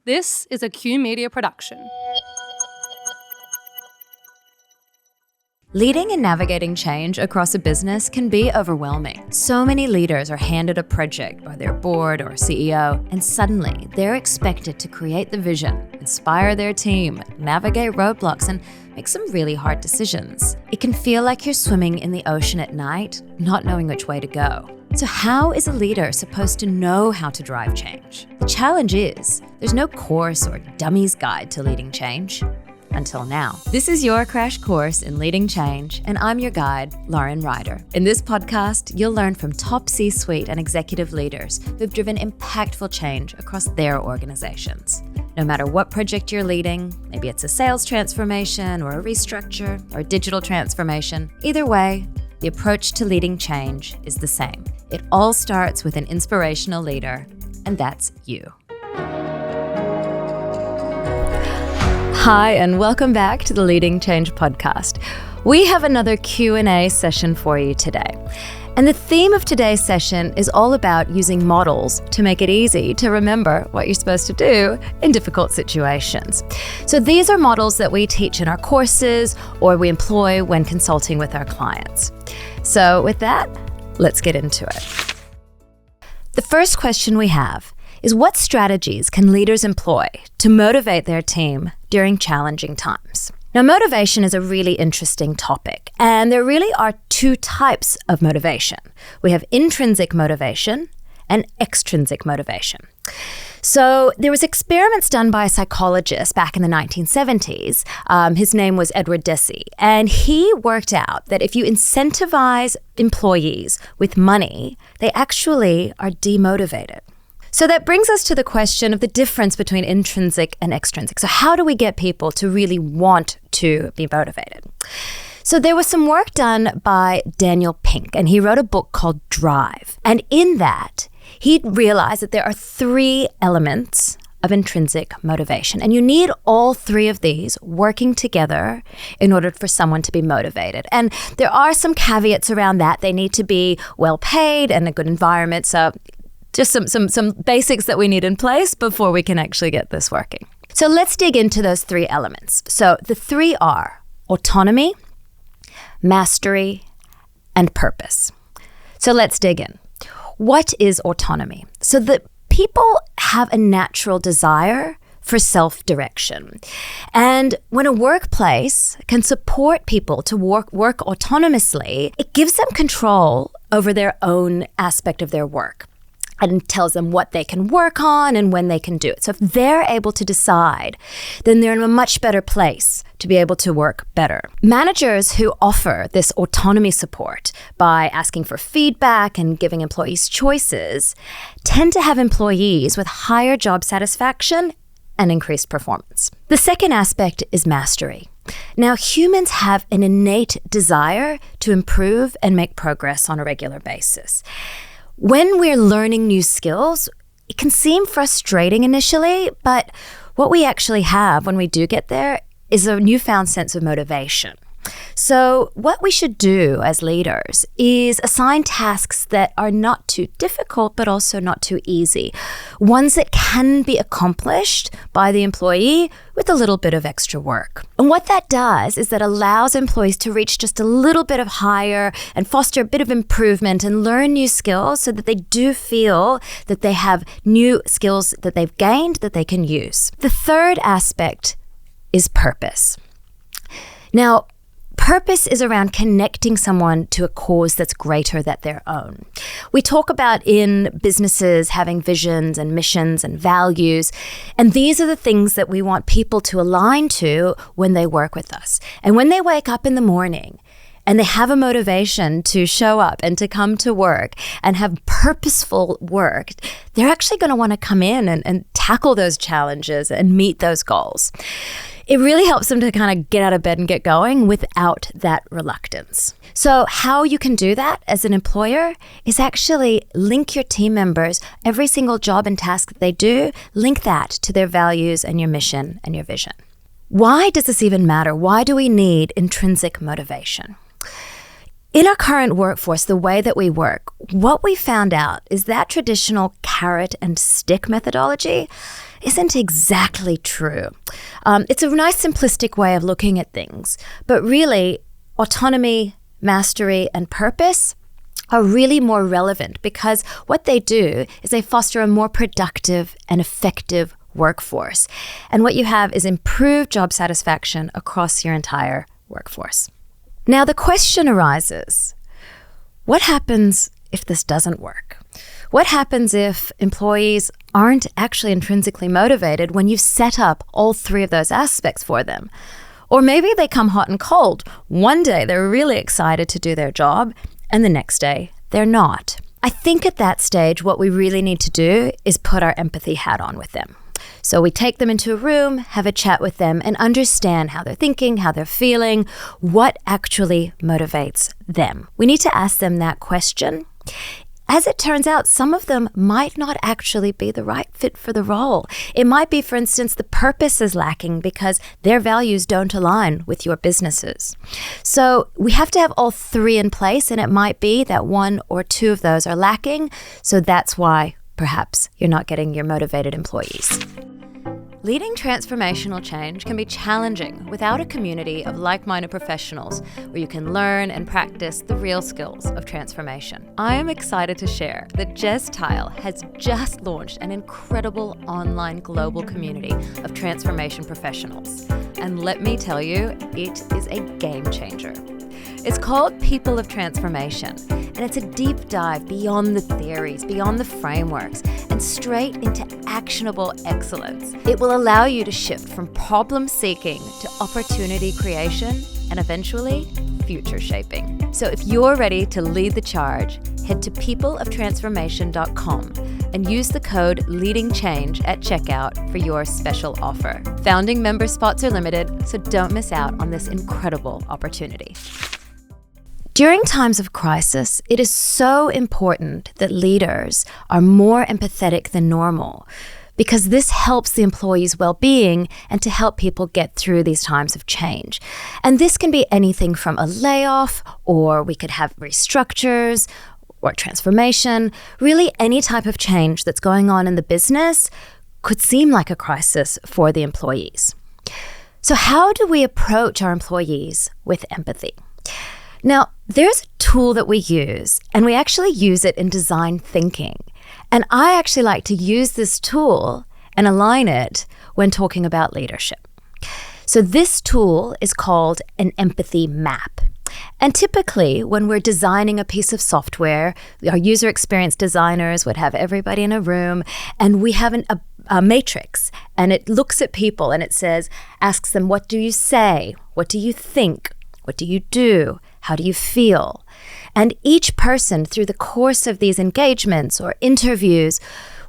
This is a Q Media production. Leading and navigating change across a business can be overwhelming. So many leaders are handed a project by their board or CEO, and suddenly they're expected to create the vision, inspire their team, navigate roadblocks, and make some really hard decisions. It can feel like you're swimming in the ocean at night, not knowing which way to go. So how is a leader supposed to know how to drive change? The challenge is, there's no course or dummy's guide to leading change. Until now. This is your crash course in leading change, and I'm your guide, Lauren Ryder. In this podcast, you'll learn from top C-suite and executive leaders who've driven impactful change across their organizations. No matter what project you're leading, maybe it's a sales transformation or a restructure or a digital transformation, either way, the approach to leading change is the same. It all starts with an inspirational leader, and that's you. Hi, and welcome back to the Leading Change podcast. We have another Q&A session for you today. And the theme of today's session is all about using models to make it easy to remember what you're supposed to do in difficult situations. So these are models that we teach in our courses or we employ when consulting with our clients. So with that, let's get into it. The first question we have is, what strategies can leaders employ to motivate their team during challenging times? Now, motivation is a really interesting topic, and there really are two types of motivation. We have intrinsic motivation and extrinsic motivation. So there was experiments done by a psychologist back in the 1970s. His name was Edward Deci, and he worked out that if you incentivize employees with money, they actually are demotivated. So that brings us to the question of the difference between intrinsic and extrinsic. So how do we get people to really want to be motivated? So there was some work done by Daniel Pink, and he wrote a book called Drive. And in that, he realized that there are three elements of intrinsic motivation. And you need all three of these working together in order for someone to be motivated. And there are some caveats around that. They need to be well paid and a good environment. So just some basics that we need in place before we can actually get this working. So let's dig into those three elements. So the three are autonomy, mastery, and purpose. So let's dig in. What is autonomy? So the people have a natural desire for self-direction. And when a workplace can support people to work autonomously, it gives them control over their own aspect of their work and tells them what they can work on and when they can do it. So if they're able to decide, then they're in a much better place to be able to work better. Managers who offer this autonomy support by asking for feedback and giving employees choices tend to have employees with higher job satisfaction and increased performance. The second aspect is mastery. Now, humans have an innate desire to improve and make progress on a regular basis. When we're learning new skills, it can seem frustrating initially, but what we actually have when we do get there is a newfound sense of motivation. So what we should do as leaders is assign tasks that are not too difficult, but also not too easy. Ones that can be accomplished by the employee with a little bit of extra work. And what that does is that allows employees to reach just a little bit of higher and foster a bit of improvement and learn new skills so that they do feel that they have new skills that they've gained that they can use. The third aspect is purpose. Now, purpose is around connecting someone to a cause that's greater than their own. We talk about in businesses having visions and missions and values, and these are the things that we want people to align to when they work with us. And when they wake up in the morning and they have a motivation to show up and to come to work and have purposeful work, they're actually going to want to come in and tackle those challenges and meet those goals. It really helps them to kind of get out of bed and get going without that reluctance. So how you can do that as an employer is actually link your team members, every single job and task that they do, link that to their values and your mission and your vision. Why does this even matter? Why do we need intrinsic motivation? In our current workforce, the way that we work, what we found out is that traditional carrot and stick methodology isn't exactly true. It's a nice simplistic way of looking at things, but really autonomy, mastery, and purpose are really more relevant because what they do is they foster a more productive and effective workforce. And what you have is improved job satisfaction across your entire workforce. Now, the question arises, what happens if this doesn't work? What happens if employees aren't actually intrinsically motivated when you've set up all three of those aspects for them? Or maybe they come hot and cold. One day they're really excited to do their job, and the next day they're not. I think at that stage, what we really need to do is put our empathy hat on with them. So we take them into a room, have a chat with them, and understand how they're thinking, how they're feeling, what actually motivates them. We need to ask them that question. As it turns out, some of them might not actually be the right fit for the role. It might be, for instance, the purpose is lacking because their values don't align with your business's. So we have to have all three in place, and it might be that one or two of those are lacking. So that's why perhaps you're not getting your motivated employees. Leading transformational change can be challenging without a community of like-minded professionals where you can learn and practice the real skills of transformation. I am excited to share that Jez Tile has just launched an incredible online global community of transformation professionals. And let me tell you, it is a game changer. It's called People of Transformation, and it's a deep dive beyond the theories, beyond the frameworks, and straight into actionable excellence. It will allow you to shift from problem seeking to opportunity creation and eventually future shaping. So if you're ready to lead the charge, head to peopleoftransformation.com and use the code LEADINGCHANGE at checkout for your special offer. Founding member spots are limited, so don't miss out on this incredible opportunity. During times of crisis, it is so important that leaders are more empathetic than normal because this helps the employees' well-being and to help people get through these times of change. And this can be anything from a layoff, or we could have restructures or transformation. Really, any type of change that's going on in the business could seem like a crisis for the employees. So how do we approach our employees with empathy? Now, there's a tool that we use, and we actually use it in design thinking. And I actually like to use this tool and align it when talking about leadership. So this tool is called an empathy map. And typically, when we're designing a piece of software, our user experience designers would have everybody in a room, and we have a matrix, and it looks at people and it says, asks them, what do you say? What do you think? What do you do? How do you feel? And each person, through the course of these engagements or interviews,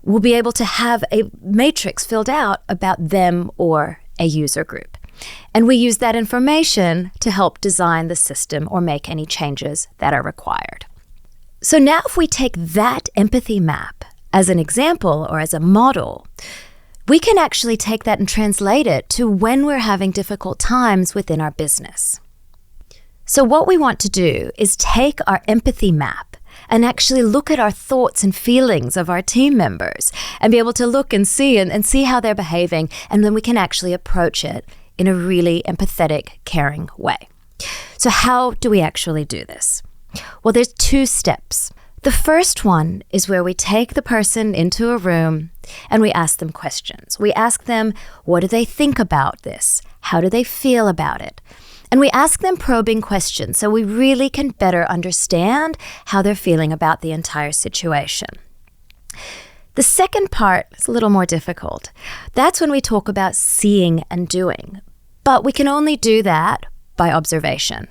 will be able to have a matrix filled out about them or a user group. And we use that information to help design the system or make any changes that are required. So now if we take that empathy map as an example or as a model, we can actually take that and translate it to when we're having difficult times within our business. So what we want to do is take our empathy map and actually look at our thoughts and feelings of our team members and be able to look and see how they're behaving, and then we can actually approach it in a really empathetic, caring way. So how do we actually do this? Well, there's two steps. The first one is where we take the person into a room and we ask them questions. We ask them, what do they think about this? How do they feel about it? And we ask them probing questions so we really can better understand how they're feeling about the entire situation. The second part is a little more difficult. That's when we talk about seeing and doing. But we can only do that by observation.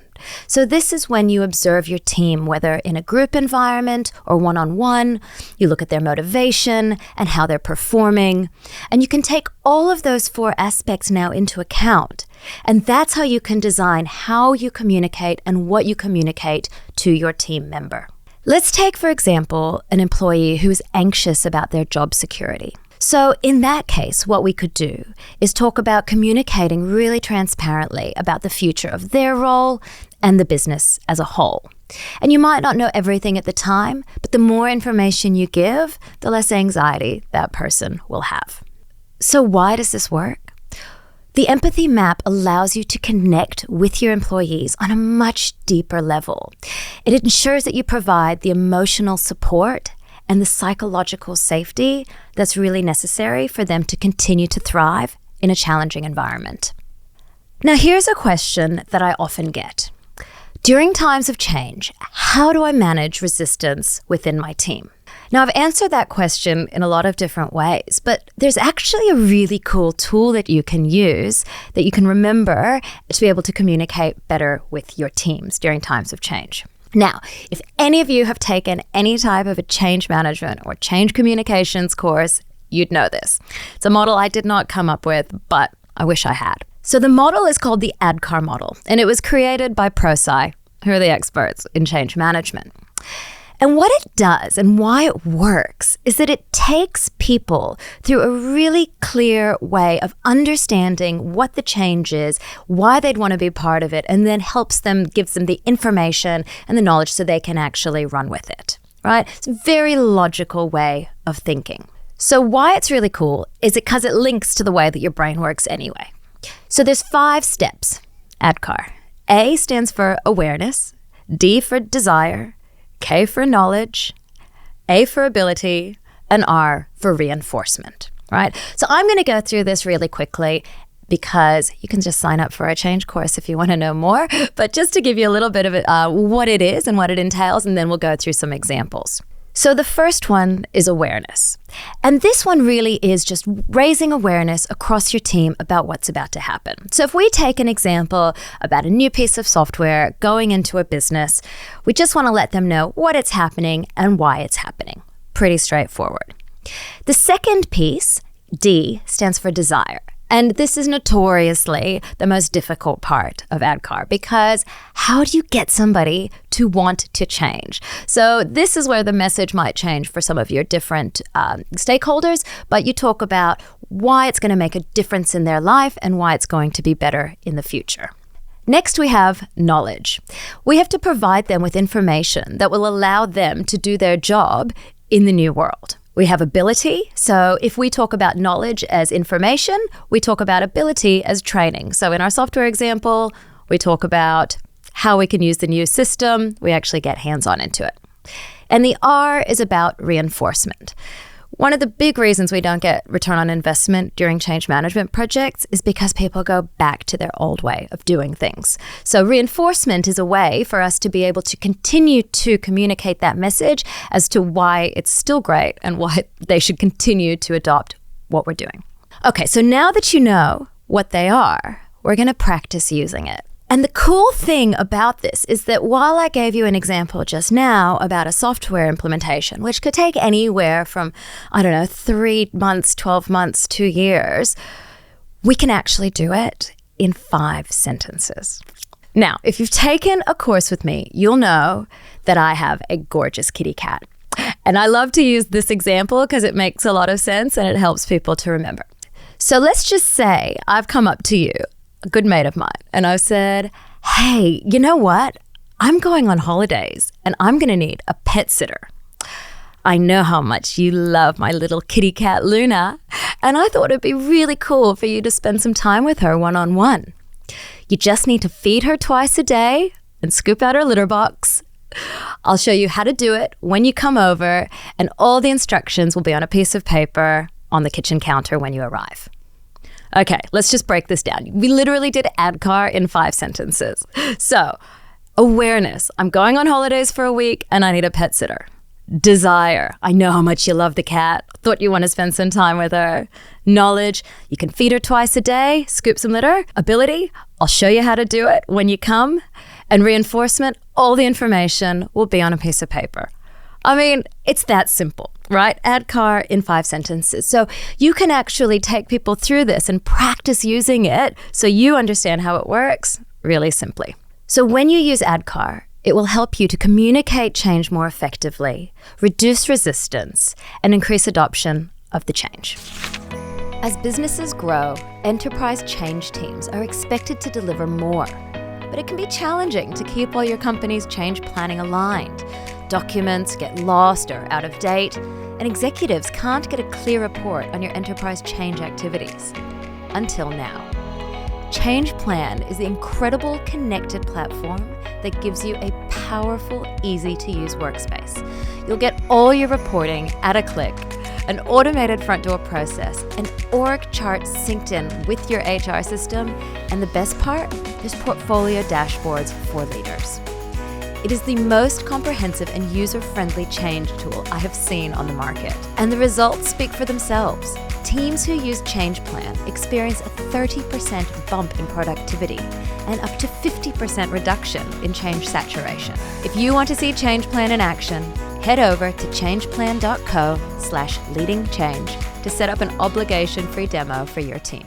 So this is when you observe your team, whether in a group environment or one-on-one. You look at their motivation and how they're performing. And you can take all of those four aspects now into account. And that's how you can design how you communicate and what you communicate to your team member. Let's take, for example, an employee who's anxious about their job security. So in that case, what we could do is talk about communicating really transparently about the future of their role and the business as a whole. And you might not know everything at the time, but the more information you give, the less anxiety that person will have. So why does this work? The empathy map allows you to connect with your employees on a much deeper level. It ensures that you provide the emotional support and the psychological safety that's really necessary for them to continue to thrive in a challenging environment. Now, here's a question that I often get. During times of change, how do I manage resistance within my team? Now, I've answered that question in a lot of different ways, but there's actually a really cool tool that you can use that you can remember to be able to communicate better with your teams during times of change. Now, if any of you have taken any type of a change management or change communications course, you'd know this. It's a model I did not come up with, but I wish I had. So the model is called the ADKAR Model, and it was created by ProSci, who are the experts in change management. And what it does and why it works is that it takes people through a really clear way of understanding what the change is, why they'd want to be part of it, and then helps them, gives them the information and the knowledge so they can actually run with it, right? It's a very logical way of thinking. So why it's really cool is because it links to the way that your brain works anyway. So there's 5 steps, ADKAR. A stands for awareness, D for desire, K for knowledge, A for ability, and R for reinforcement, right? So I'm going to go through this really quickly because you can just sign up for a change course if you want to know more. But just to give you a little bit of what it is and what it entails, and then we'll go through some examples. So the first one is awareness. And this one really is just raising awareness across your team about what's about to happen. So if we take an example about a new piece of software going into a business, we just want to let them know what it's happening and why it's happening. Pretty straightforward. The second piece, D, stands for desire. And this is notoriously the most difficult part of ADKAR because how do you get somebody to want to change? So this is where the message might change for some of your different stakeholders, but you talk about why it's going to make a difference in their life and why it's going to be better in the future. Next, we have knowledge. We have to provide them with information that will allow them to do their job in the new world. We have ability. So if we talk about knowledge as information, we talk about ability as training. So in our software example, we talk about how we can use the new system. We actually get hands-on into it. And the R is about reinforcement. One of the big reasons we don't get return on investment during change management projects is because people go back to their old way of doing things. So reinforcement is a way for us to be able to continue to communicate that message as to why it's still great and why they should continue to adopt what we're doing. Okay, so now that you know what they are, we're going to practice using it. And the cool thing about this is that while I gave you an example just now about a software implementation, which could take anywhere from, 3 months, 12 months, 2 years, we can actually do it in 5 sentences. Now, if you've taken a course with me, you'll know that I have a gorgeous kitty cat. And I love to use this example because it makes a lot of sense and it helps people to remember. So let's just say I've come up to you, a good mate of mine, and I said, hey, you know what? I'm going on holidays and I'm going to need a pet sitter. I know how much you love my little kitty cat, Luna, and I thought it'd be really cool for you to spend some time with her one-on-one. You just need to feed her twice a day and scoop out her litter box. I'll show you how to do it when you come over, and all the instructions will be on a piece of paper on the kitchen counter when you arrive. Okay, let's just break this down. We literally did ADKAR in 5 sentences. So, awareness. I'm going on holidays for a week and I need a pet sitter. Desire. I know how much you love the cat. Thought you want to spend some time with her. Knowledge. You can feed her twice a day, scoop some litter. Ability. I'll show you how to do it when you come. And reinforcement. All the information will be on a piece of paper. I mean, it's that simple, right? ADKAR in 5 sentences. So you can actually take people through this and practice using it so you understand how it works really simply. So when you use ADKAR, it will help you to communicate change more effectively, reduce resistance, and increase adoption of the change. As businesses grow, enterprise change teams are expected to deliver more. But it can be challenging to keep all your company's change planning aligned. Documents get lost or out of date, and executives can't get a clear report on your enterprise change activities. Until now. Change Plan is the incredible connected platform that gives you a powerful, easy-to-use workspace. You'll get all your reporting at a click, an automated front door process, an org chart synced in with your HR system, and the best part, there's portfolio dashboards for leaders. It is the most comprehensive and user-friendly change tool I have seen on the market, and the results speak for themselves. Teams who use Change Plan experience a 30% bump in productivity and up to 50% reduction in change saturation. If you want to see Change Plan in action, head over to changeplan.co/leadingchange to set up an obligation-free demo for your team.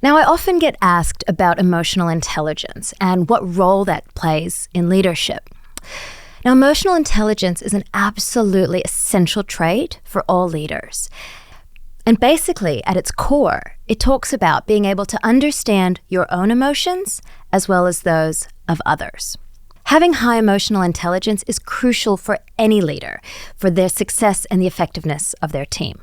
Now, I often get asked about emotional intelligence and what role that plays in leadership. Now, emotional intelligence is an absolutely essential trait for all leaders. And basically, at its core, it talks about being able to understand your own emotions as well as those of others. Having high emotional intelligence is crucial for any leader, for their success and the effectiveness of their team.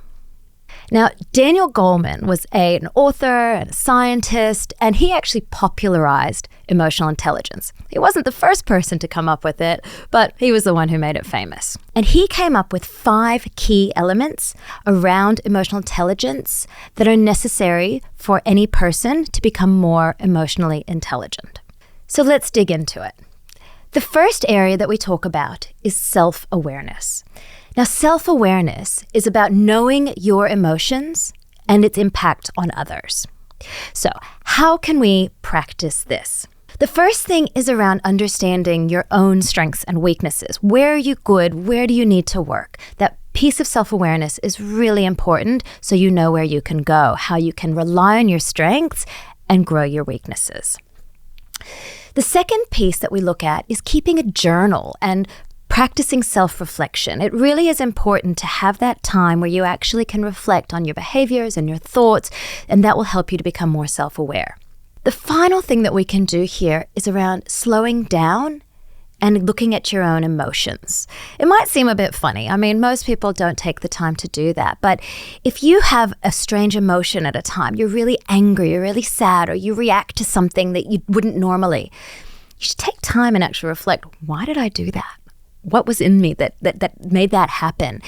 Now, Daniel Goleman was an author and a scientist, and he actually popularized emotional intelligence. He wasn't the first person to come up with it, but he was the one who made it famous. And he came up with 5 key elements around emotional intelligence that are necessary for any person to become more emotionally intelligent. So let's dig into it. The first area that we talk about is self-awareness. Now, self-awareness is about knowing your emotions and its impact on others. So, how can we practice this? The first thing is around understanding your own strengths and weaknesses. Where are you good? Where do you need to work? That piece of self-awareness is really important so you know where you can go, how you can rely on your strengths and grow your weaknesses. The second piece that we look at is keeping a journal and practicing self-reflection. It really is important to have that time where you actually can reflect on your behaviors and your thoughts, and that will help you to become more self-aware. The final thing that we can do here is around slowing down and looking at your own emotions. It might seem a bit funny. I mean, most people don't take the time to do that. But if you have a strange emotion at a time, you're really angry, you're really sad, or you react to something that you wouldn't normally, you should take time and actually reflect, why did I do that? What was in me that made that happen?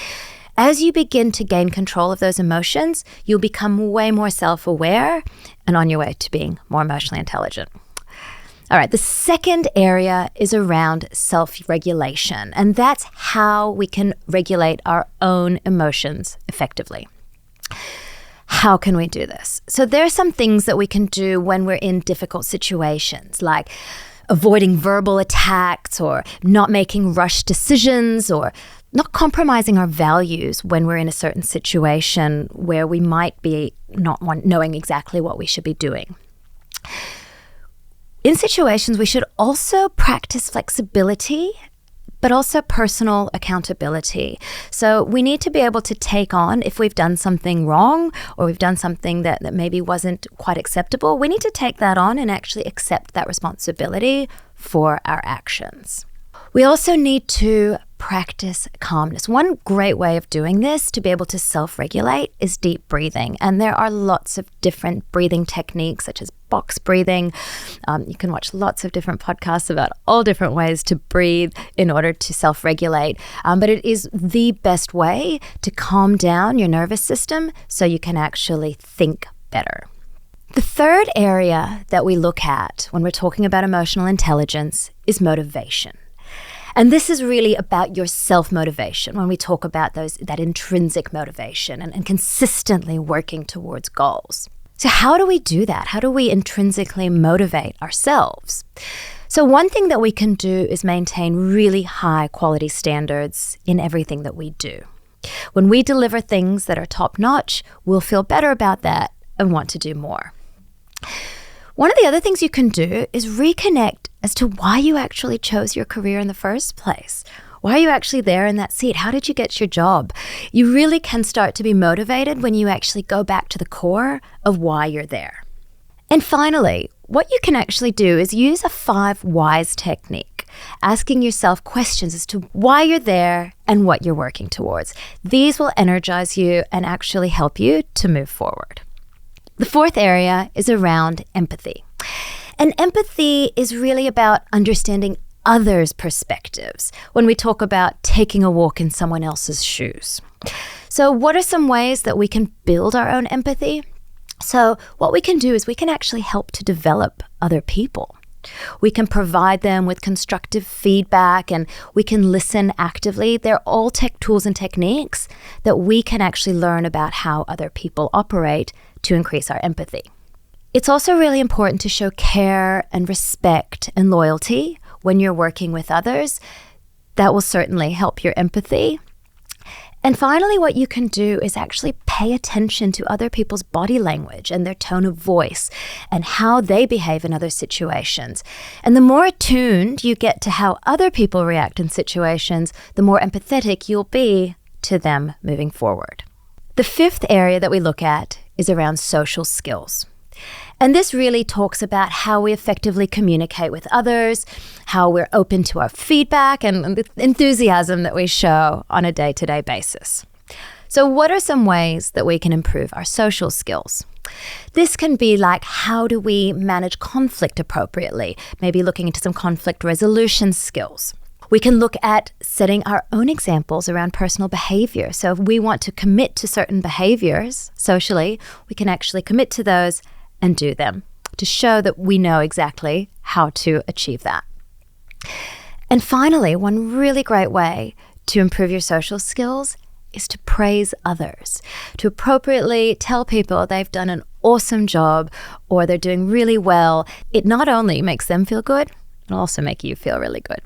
As you begin to gain control of those emotions, you'll become way more self-aware and on your way to being more emotionally intelligent. All right, the second area is around self-regulation, and that's how we can regulate our own emotions effectively. How can we do this? So there are some things that we can do when we're in difficult situations, like avoiding verbal attacks or not making rushed decisions or not compromising our values when we're in a certain situation where we might be not knowing exactly what we should be doing. In situations, we should also practice flexibility, but also personal accountability. So we need to be able to take on, if we've done something wrong or we've done something that maybe wasn't quite acceptable, we need to take that on and actually accept that responsibility for our actions. We also need to practice calmness. One great way of doing this to be able to self-regulate is deep breathing. And there are lots of different breathing techniques, such as box breathing. You can watch lots of different podcasts about all different ways to breathe in order to self-regulate. But it is the best way to calm down your nervous system so you can actually think better. The third area that we look at when we're talking about emotional intelligence is motivation. And this is really about your self-motivation when we talk about that intrinsic motivation and consistently working towards goals. So how do we do that? How do we intrinsically motivate ourselves? So one thing that we can do is maintain really high quality standards in everything that we do. When we deliver things that are top-notch, we'll feel better about that and want to do more. One of the other things you can do is reconnect as to why you actually chose your career in the first place. Why are you actually there in that seat? How did you get your job? You really can start to be motivated when you actually go back to the core of why you're there. And finally, what you can actually do is use a 5 whys technique. asking yourself questions as to why you're there and what you're working towards. These will energize you and actually help you to move forward. The fourth area is around empathy. And empathy is really about understanding others' perspectives when we talk about taking a walk in someone else's shoes. So what are some ways that we can build our own empathy? So what we can do is we can actually help to develop other people. We can provide them with constructive feedback and we can listen actively. They're all tech tools and techniques that we can actually learn about how other people operate to increase our empathy. It's also really important to show care and respect and loyalty when you're working with others. That will certainly help your empathy. And finally, what you can do is actually pay attention to other people's body language and their tone of voice and how they behave in other situations. And the more attuned you get to how other people react in situations, the more empathetic you'll be to them moving forward. The fifth area that we look at is around social skills. And this really talks about how we effectively communicate with others, how we're open to our feedback, and the enthusiasm that we show on a day-to-day basis. So what are some ways that we can improve our social skills? This can be like, how do we manage conflict appropriately? Maybe looking into some conflict resolution skills. We can look at setting our own examples around personal behavior. So if we want to commit to certain behaviors socially, we can actually commit to those and do them to show that we know exactly how to achieve that. And finally, one really great way to improve your social skills is to praise others, to appropriately tell people they've done an awesome job or they're doing really well. It not only makes them feel good, it'll also make you feel really good.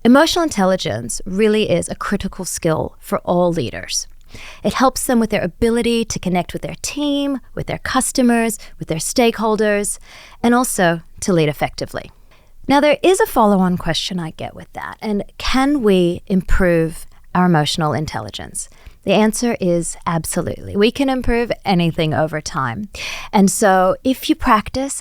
Emotional intelligence really is a critical skill for all leaders. It helps them with their ability to connect with their team, with their customers, with their stakeholders, and also to lead effectively. Now, there is a follow-on question I get with that, and can we improve our emotional intelligence? The answer is absolutely. We can improve anything over time. And so if you practice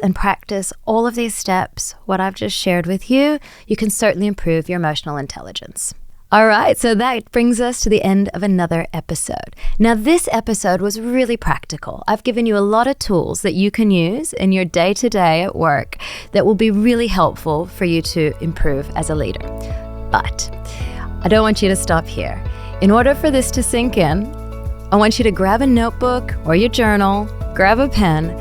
all of these steps, what I've just shared with you, you can certainly improve your emotional intelligence. All right, so that brings us to the end of another episode. Now, this episode was really practical. I've given you a lot of tools that you can use in your day-to-day at work that will be really helpful for you to improve as a leader. But I don't want you to stop here. In order for this to sink in, I want you to grab a notebook or your journal, grab a pen,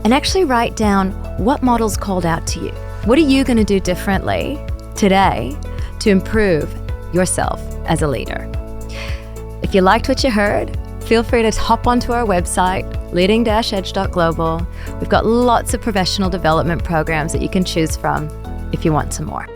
and actually write down what models called out to you. What are you going to do differently today to improve yourself as a leader? If you liked what you heard, feel free to hop onto our website, leading-edge.global. We've got lots of professional development programs that you can choose from if you want some more.